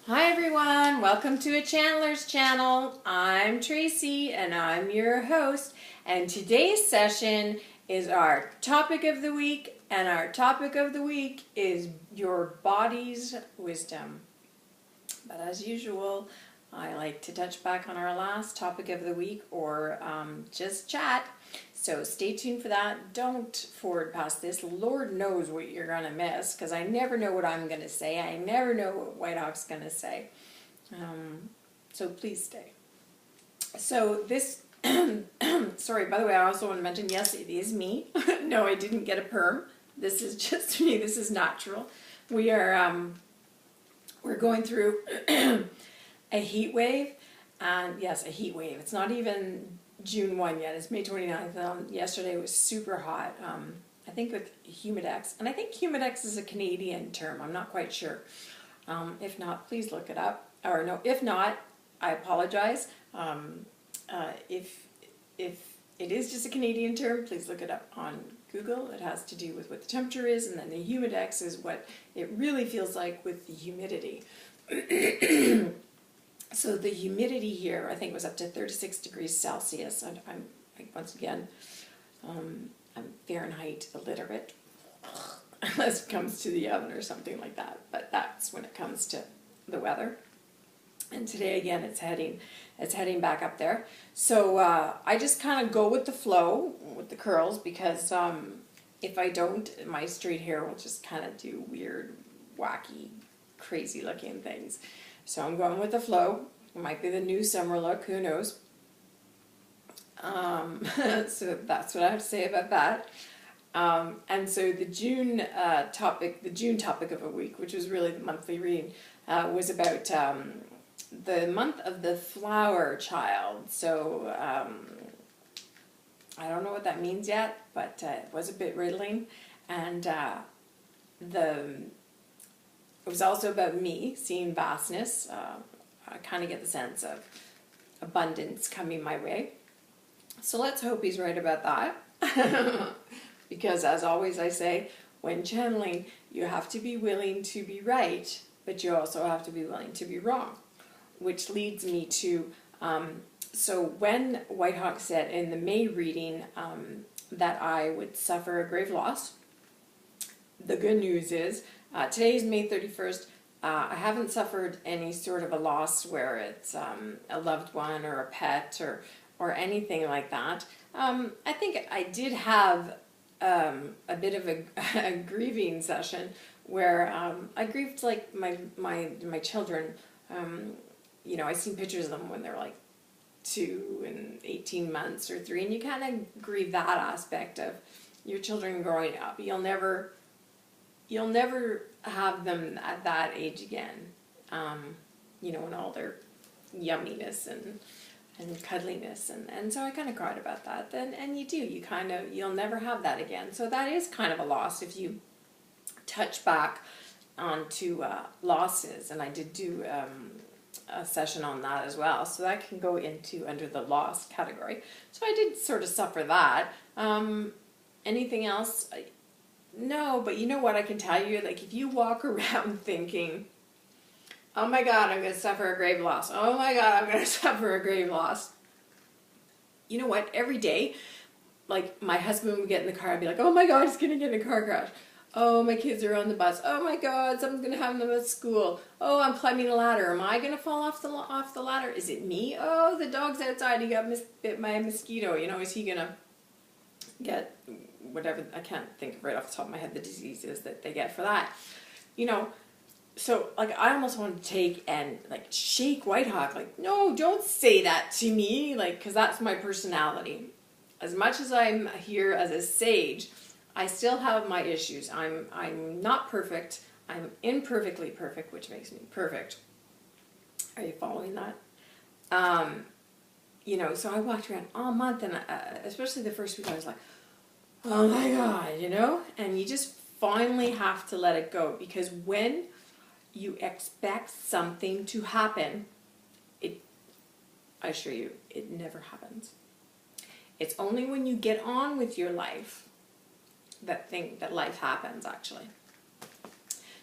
Hi everyone, welcome to a Chandler's channel. I'm Tracy and I'm your host, and today's session is our topic of the week, and our topic of the week is your body's wisdom. But as usual, I like to touch back on our last topic of the week or just chat. So stay tuned for that. Don't forward past this. Lord knows what you're going to miss, because I never know what I'm going to say. I never know what Whitehawk's going to say. So please stay. So this, sorry, by the way, I also want to mention, yes, it is me. No, I didn't get a perm. This is just me. This is natural. We are, we're going through a heat wave, and yes, a heat wave. It's not even June 1 yet. It's May 29th. Yesterday was super hot. I think with humidex, and I think humidex is a Canadian term. I'm not quite sure. If not, please look it up. Or no, if not, I apologize. If it is just a Canadian term, please look it up on Google. It has to do with what the temperature is, and then the humidex is what it really feels like with the humidity. So the humidity here, I think, was up to 36 degrees Celsius. I'm once again, I'm Fahrenheit illiterate, unless it comes to the oven or something like that. But that's when it comes to the weather. And today again, it's heading back up there. So I just kind of go with the flow with the curls, because if I don't, my straight hair will just kind of do weird, wacky, crazy looking things. So I'm going with the flow. It might be the new summer look, who knows. So that's what I have to say about that. And so the June topic of a week, which was really the monthly reading, was about the month of the flower child. So I don't know what that means yet, but it was a bit riddling. And it was also about me seeing vastness. I kind of get the sense of abundance coming my way. So let's hope he's right about that. Because as always I say, when channeling, you have to be willing to be right, but you also have to be willing to be wrong. Which leads me to, so when Whitehawk said in the May reading that I would suffer a grave loss, the good news is, today is May 31st. I haven't suffered any sort of a loss where it's a loved one or a pet or anything like that. I think I did have a bit of a grieving session where I grieved like my children. You know, I've seen pictures of them when they're like 2 and 18 months or 3, and you kind of grieve that aspect of your children growing up. You'll never have them at that age again, you know, in all their yumminess and cuddliness, and so I kind of cried about that. And you'll never have that again. So that is kind of a loss if you touch back onto losses, and I did do a session on that as well, so that can go into under the loss category. So I did sort of suffer that. Anything else? No, but you know what I can tell you? Like, if you walk around thinking, oh my God, I'm going to suffer a grave loss. Oh my God, I'm going to suffer a grave loss. You know what? Every day, like, my husband would get in the car, I'd be like, oh my God, he's going to get in a car crash. Oh, my kids are on the bus. Oh my God, someone's going to have them at school. Oh, I'm climbing a ladder. Am I going to fall off the ladder? Is it me? Oh, the dog's outside. He got bit by a mosquito. You know, is he going to get whatever, I can't think of right off the top of my head the diseases that they get for that. You know, so like I almost want to take and like shake Whitehawk, like, no, don't say that to me, like, because that's my personality. As much as I'm here as a sage, I still have my issues. I'm not perfect. I'm imperfectly perfect, which makes me perfect. Are you following that? You know, so I walked around all month, and especially the first week, I was like, oh my God, you know? And you just finally have to let it go, because when you expect something to happen, I assure you, it never happens. It's only when you get on with your life that life happens, actually.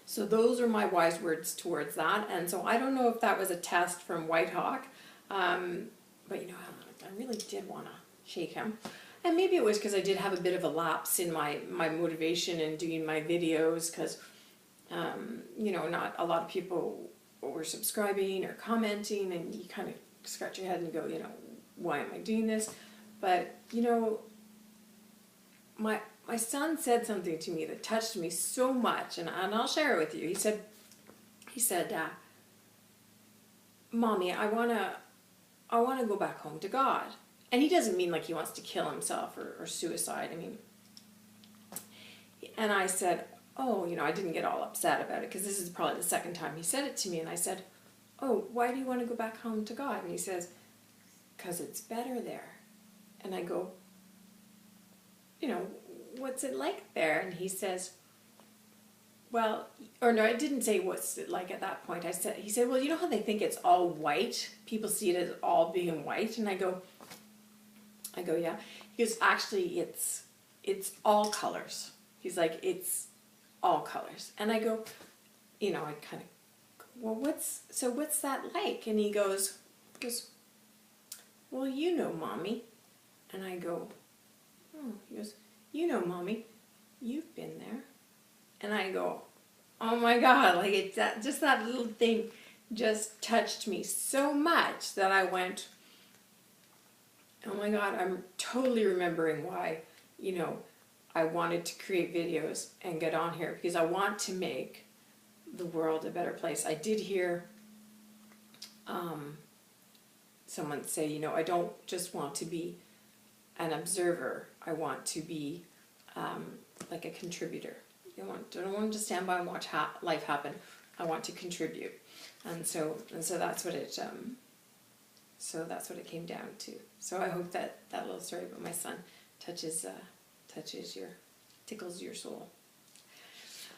So those are my wise words towards that. And so I don't know if that was a test from Whitehawk, but you know, I really did want to shake him. And maybe it was because I did have a bit of a lapse in my motivation in doing my videos, because, you know, not a lot of people were subscribing or commenting, and you kind of scratch your head and go, you know, why am I doing this? But, you know, my son said something to me that touched me so much, and I'll share it with you. He said, Mommy, I wanna go back home to God. And he doesn't mean like he wants to kill himself or suicide. I mean, and I said, oh, you know, I didn't get all upset about it, because this is probably the second time he said it to me. And I said, oh, why do you want to go back home to God? And he says, because it's better there. And I go, you know, what's it like there? And he says, well, or no, I didn't say what's it like at that point. He said, well, you know how they think it's all white? People see it as all being white. And I go, yeah. He goes, actually, it's all colors. He's like, it's all colors. And I go, you know, I kind of, well, what's that like? And he goes, well, you know, Mommy. And I go, oh. He goes, you know, Mommy, you've been there. And I go, oh my God, like just that little thing just touched me so much that I went, oh my God, I'm totally remembering why, you know, I wanted to create videos and get on here, because I want to make the world a better place. I did hear someone say, you know, I don't just want to be an observer. I want to be like a contributor. I don't want to stand by and watch life happen. I want to contribute, and so that's what it came down to. So I hope that little story about my son tickles your soul.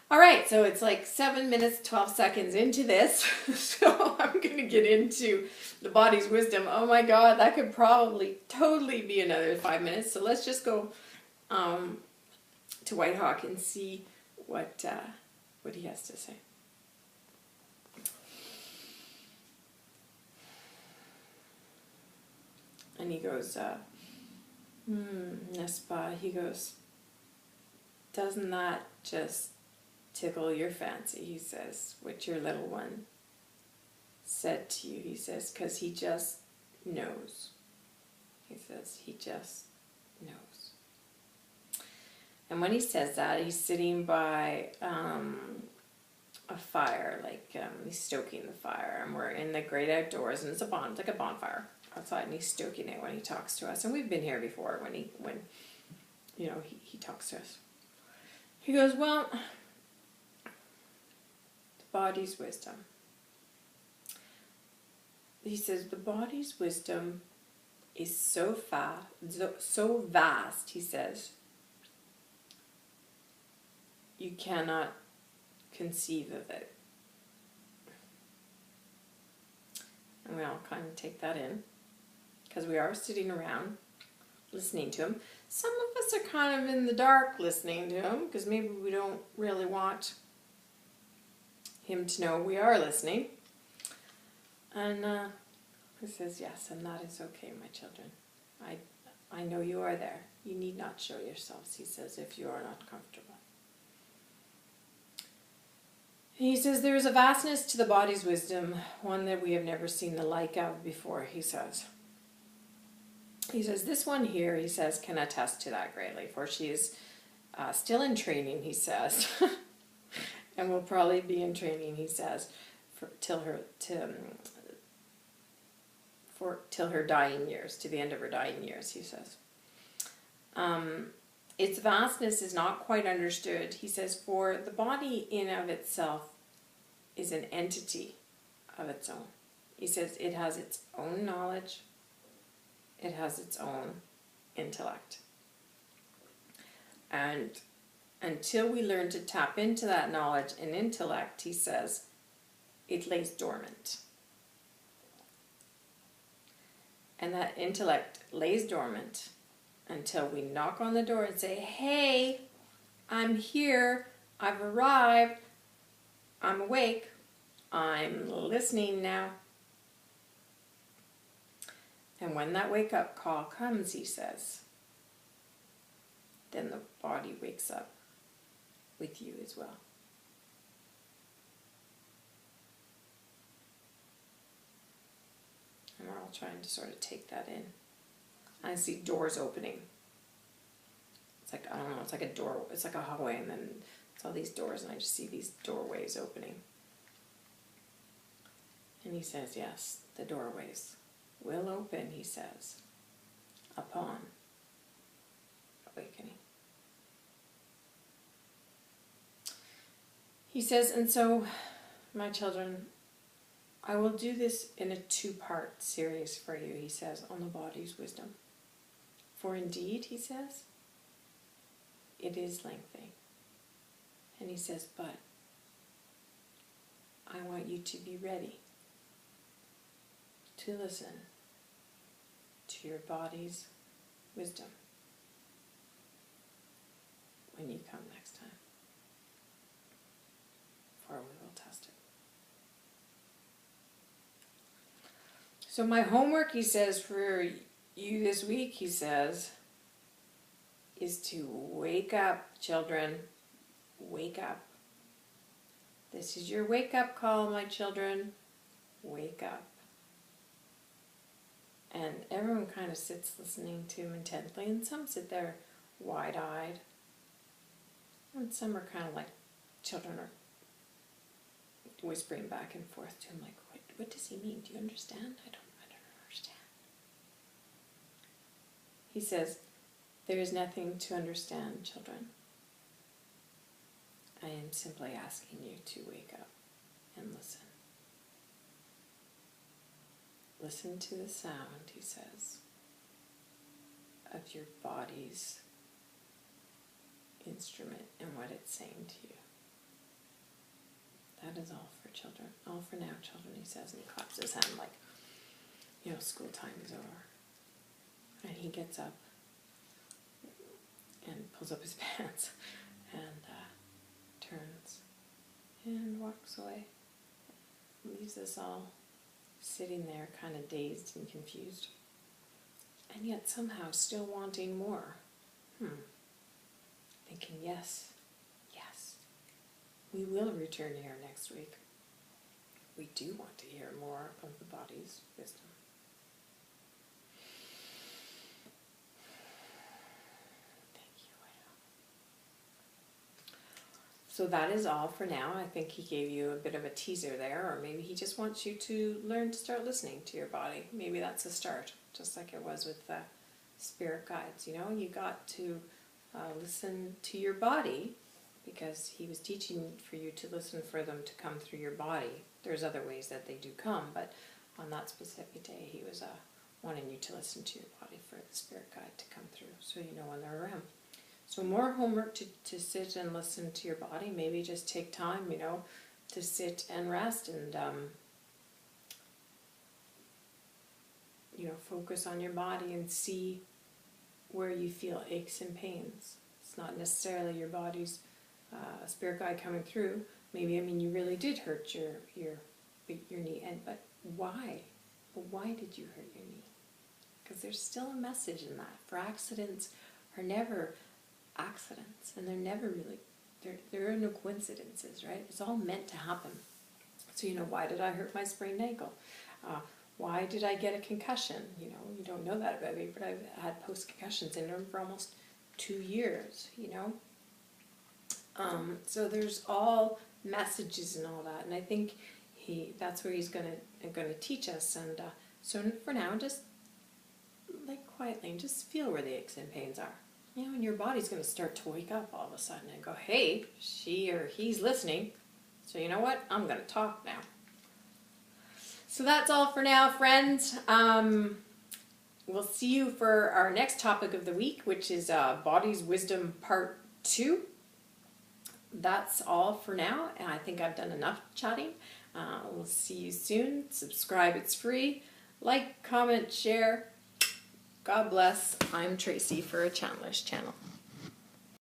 All right, so it's like 7 minutes 12 seconds into this, so I'm going to get into the body's wisdom. Oh my God, that could probably totally be another 5 minutes. So let's just go to Whitehawk and see what he has to say. And he goes, Nespa, he goes, doesn't that just tickle your fancy? He says, what your little one said to you. He says, because he just knows. He says, he just knows. And when he says that, he's sitting by a fire, like he's stoking the fire, and we're in the great outdoors, and it's like a bonfire outside, and he's stoking it when he talks to us. And we've been here before when you know, he talks to us. He goes, well, the body's wisdom. He says, the body's wisdom is so vast, he says, you cannot conceive of it. And we all kind of take that in, because we are sitting around listening to him. Some of us are kind of in the dark listening to him, because maybe we don't really want him to know we are listening. And he says, yes, and that is okay, my children. I know you are there. You need not show yourselves, he says, if you are not comfortable. He says, there is a vastness to the body's wisdom, one that we have never seen the like of before, he says. He says, this one here, he says, can attest to that greatly, for she is still in training, he says, and will probably be in training, he says, till her dying years, to the end of her dying years, he says. Its vastness is not quite understood, he says, for the body in of itself is an entity of its own. He says it has its own knowledge, it has its own intellect. And until we learn to tap into that knowledge and intellect, he says, it lays dormant. And that intellect lays dormant until we knock on the door and say, hey, I'm here, I've arrived, I'm awake. I'm listening now. And when that wake-up call comes, he says, then the body wakes up with you as well. And we're all trying to sort of take that in. I see doors opening. It's like, I don't know, it's like a door, it's like a hallway, and then it's all these doors, and I just see these doorways opening. And he says, yes, the doorways will open, he says, upon awakening. He says, and so, my children, I will do this in a 2-part series for you, he says, on the body's wisdom. For indeed, he says, it is lengthy. And he says, but I want you to be ready to listen to your body's wisdom when you come next time. For we will test it. So my homework, he says, for you this week, he says, is to wake up, children. Wake up. This is your wake-up call, my children. Wake up. And everyone kind of sits listening to him intently, and some sit there wide-eyed. And some are kind of like, children are whispering back and forth to him, like, what does he mean? Do you understand? I don't understand. He says, there is nothing to understand, children. I am simply asking you to wake up and listen. Listen to the sound, he says, of your body's instrument and what it's saying to you. That is all for children. All for now, children, he says, and he claps his hand like, school time is over. And he gets up and pulls up his pants and turns and walks away. Leaves us all sitting there kind of dazed and confused. And yet somehow still wanting more. Thinking, yes, we will return here next week. We do want to hear more of the body's wisdom. So that is all for now. I think he gave you a bit of a teaser there, or maybe he just wants you to learn to start listening to your body. Maybe that's a start, just like it was with the spirit guides. You got to listen to your body, because he was teaching for you to listen for them to come through your body. There's other ways that they do come, but on that specific day he was wanting you to listen to your body for the spirit guide to come through, so you know when they're around. So more homework to sit and listen to your body. Maybe just take time, to sit and rest and, focus on your body and see where you feel aches and pains. It's not necessarily your body's spirit guide coming through. Maybe, you really did hurt your knee, but why? Why did you hurt your knee? Because there's still a message in that. For accidents are never accidents, and they're never really, there are no coincidences, right? It's all meant to happen. So, why did I hurt my sprained ankle? Why did I get a concussion? You don't know that about me, but I've had post-concussion syndrome for almost 2 years, So there's all messages and all that, and I think that's where he's going to teach us. And so for now, just quietly and just feel where the aches and pains are. And your body's going to start to wake up all of a sudden and go, hey, she or he's listening. So you know what? I'm going to talk now. So that's all for now, friends. We'll see you for our next topic of the week, which is Body's Wisdom Part 2. That's all for now, and I think I've done enough chatting. We'll see you soon. Subscribe, it's free. Like, comment, share. God bless. I'm Tracy for a Chandler's Channel.